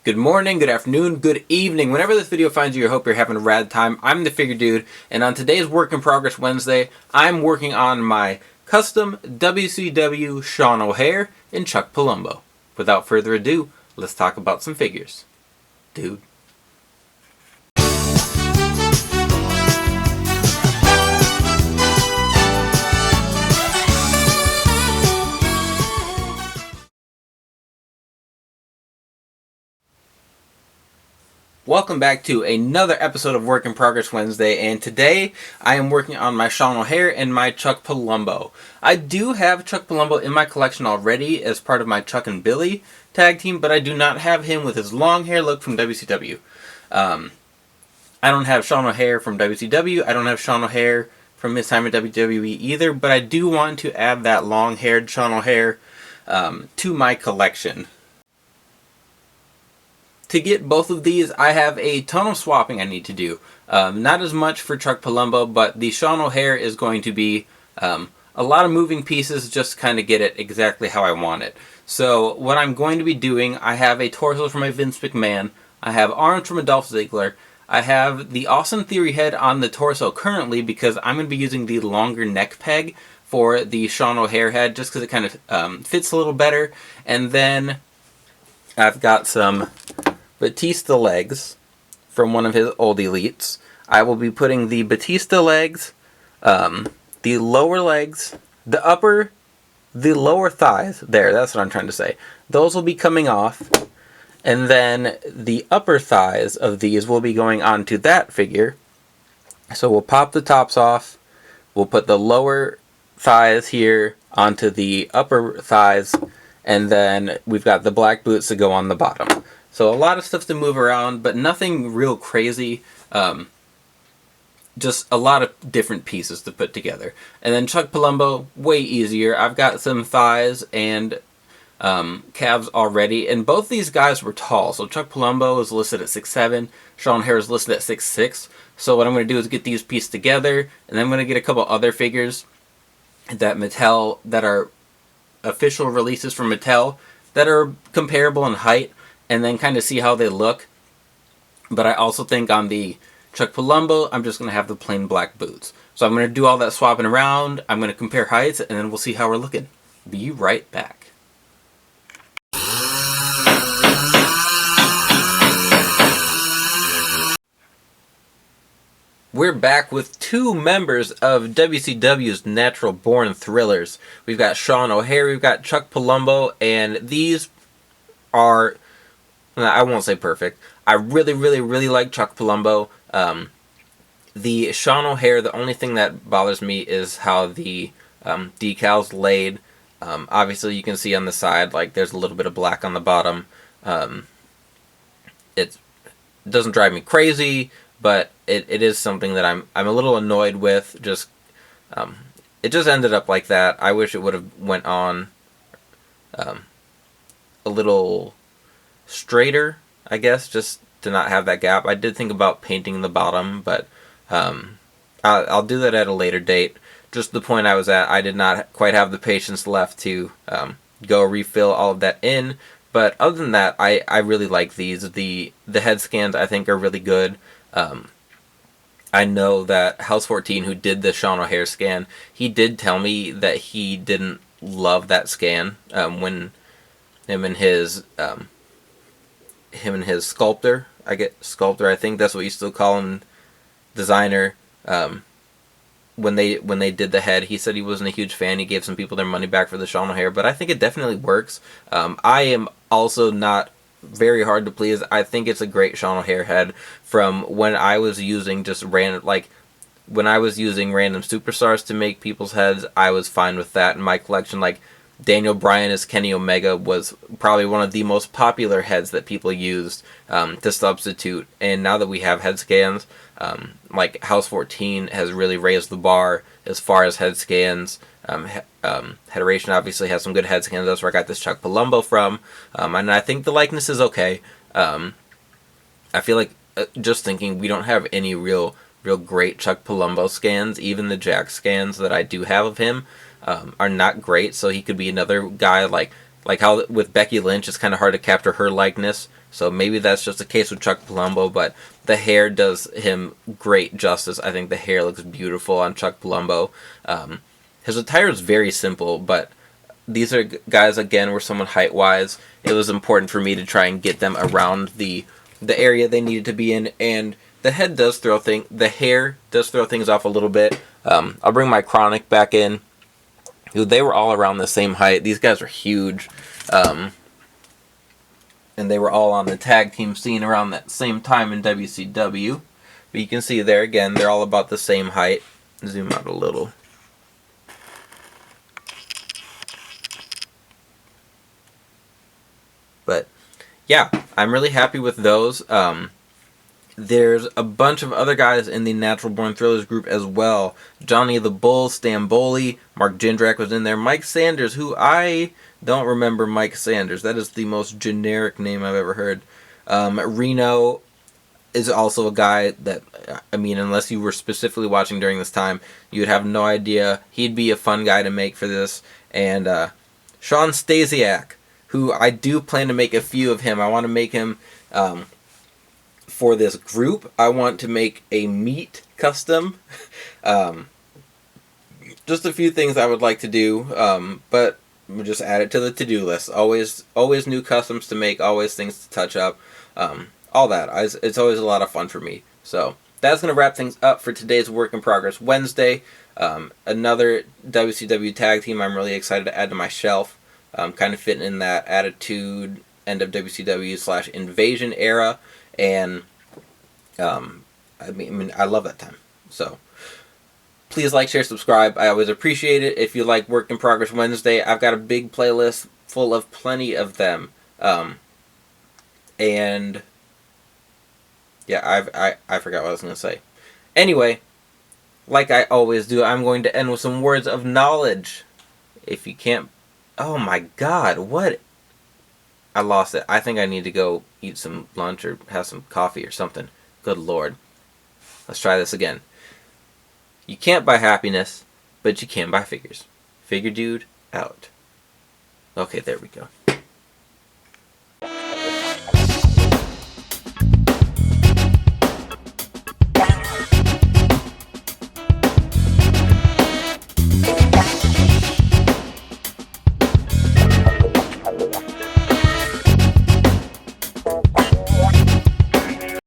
Good morning, good afternoon, good evening. Whenever this video finds you, I hope you're having a rad time. I'm the Figure Dude, and on today's Work in Progress Wednesday, I'm working on my custom WCW Sean O'Haire and Chuck Palumbo. Without further ado, let's talk about some figures. Dude. Welcome back to another episode of Work in Progress Wednesday, and today I am working on my Sean O'Haire and my Chuck Palumbo. I do have Chuck Palumbo in my collection already as part of my Chuck and Billy tag team, but I do not have him with his long hair look from WCW. I don't have Sean O'Haire from WCW, I don't have Sean O'Haire from his time at WWE either, but I do want to add that long-haired Sean O'Haire to my collection. To get both of these, I have a ton of swapping I need to do. Not as much for Chuck Palumbo, but the Sean O'Haire is going to be a lot of moving pieces just to kind of get it exactly how I want it. So what I'm going to be doing, I have a torso from a Vince McMahon, I have arms from a Dolph Ziggler, I have the Austin Theory head on the torso currently because I'm going to be using the longer neck peg for the Sean O'Haire head just because it kind of fits a little better. And then I've got some Batista legs from one of his old elites. I will be putting the Batista legs, the lower legs, the lower thighs, that's what I'm trying to say. Those will be coming off, and then the upper thighs of these will be going onto that figure. So we'll pop the tops off, we'll put the lower thighs here onto the upper thighs, and then we've got the black boots to go on the bottom. So a lot of stuff to move around, but nothing real crazy. Just a lot of different pieces to put together. And then Chuck Palumbo, way easier. I've got some thighs and calves already, and both these guys were tall. So Chuck Palumbo is listed at 6'7", Sean O'Haire is listed at 6'6". So what I'm going to do is get these pieced together, and then I'm going to get a couple other figures that Mattel, that are official releases from Mattel, that are comparable in height, and then kind of see how they look. But I also think on the Chuck Palumbo, I'm just going to have the plain black boots. So I'm going to do all that swapping around, I'm going to compare heights, and then we'll see how we're looking. Be right back. We're back with two members of WCW's Natural Born Thrillers. We've got Sean O'Haire, we've got Chuck Palumbo, and these are, I won't say perfect. I really like Chuck Palumbo. The Sean O'Haire, the only thing that bothers me is how the decals laid. Obviously you can see on the side, like, there's a little bit of black on the bottom. It doesn't drive me crazy, but it is something that I'm a little annoyed with. Just it just ended up like that. I wish it would have went on a little straighter, I guess, just to not have that gap. I did think about painting the bottom, but I'll do that at a later date. Just the point I was at, I did not quite have the patience left to go refill all of that in. But other than that, I really like these. The head scans I think are really good. I know that Haus 14, who did the Sean O'Haire scan, he did tell me that he didn't love that scan when him and his sculptor, I think that's what you still call him, designer, when they did the head, he said he wasn't a huge fan. He gave some people their money back for the Sean O'Haire, but I think it definitely works. I am also not very hard to please. I think it's a great Sean O'Haire head from when I was using just random, like, when I was using random superstars to make people's heads, I was fine with that in my collection. Like, Daniel Bryan as Kenny Omega was probably one of the most popular heads that people used to substitute. And now that we have head scans, like Haus 14 has really raised the bar as far as head scans. Heteration obviously has some good head scans. That's where I got this Chuck Palumbo from. And I think the likeness is okay. I feel like, just thinking, we don't have any real great Chuck Palumbo scans. Even the Jack scans that I do have of him are not great, so he could be another guy like Like how with Becky Lynch, it's kind of hard to capture her likeness. So maybe that's just the case with Chuck Palumbo, but the hair does him great justice. I think the hair looks beautiful on Chuck Palumbo. His attire is very simple, but these are guys, again, were somewhat height-wise. It was important for me to try and get them around the area they needed to be in, and the hair does throw things off a little bit. I'll bring my Chronic back in. They were all around the same height. These guys are huge. And they were all on the tag team scene around that same time in WCW. But you can see there, again, they're all about the same height. Zoom out a little. But, yeah, I'm really happy with those. There's a bunch of other guys in the Natural Born Thrillers group as well. Johnny the Bull, Stamboli, Mark Jindrak was in there. Mike Sanders, who I don't remember Mike Sanders. That is the most generic name I've ever heard. Reno is also a guy that, I mean, unless you were specifically watching during this time, you would have no idea. He'd be a fun guy to make for this. And Sean Stasiak, who I do plan to make a few of him. I want to make him... for this group, I want to make a meat custom. Just a few things I would like to do, but we'll just add it to the to-do list. Always new customs to make, always things to touch up, all that. It's always a lot of fun for me. So that's going to wrap things up for today's Work in Progress Wednesday. Another WCW tag team I'm really excited to add to my shelf. Kind of fitting in that Attitude, end of WCW / Invasion era. And, I mean, I love that time. So, please like, share, subscribe. I always appreciate it. If you like Work in Progress Wednesday, I've got a big playlist full of plenty of them. And, yeah, I forgot what I was going to say. Anyway, like I always do, I'm going to end with some words of knowledge. If you can't... Oh my god, what... I lost it. I think I need to go eat some lunch or have some coffee or something. Good lord. Let's try this again. You can't buy happiness, but you can buy figures. Figure Dude, out. Okay, there we go.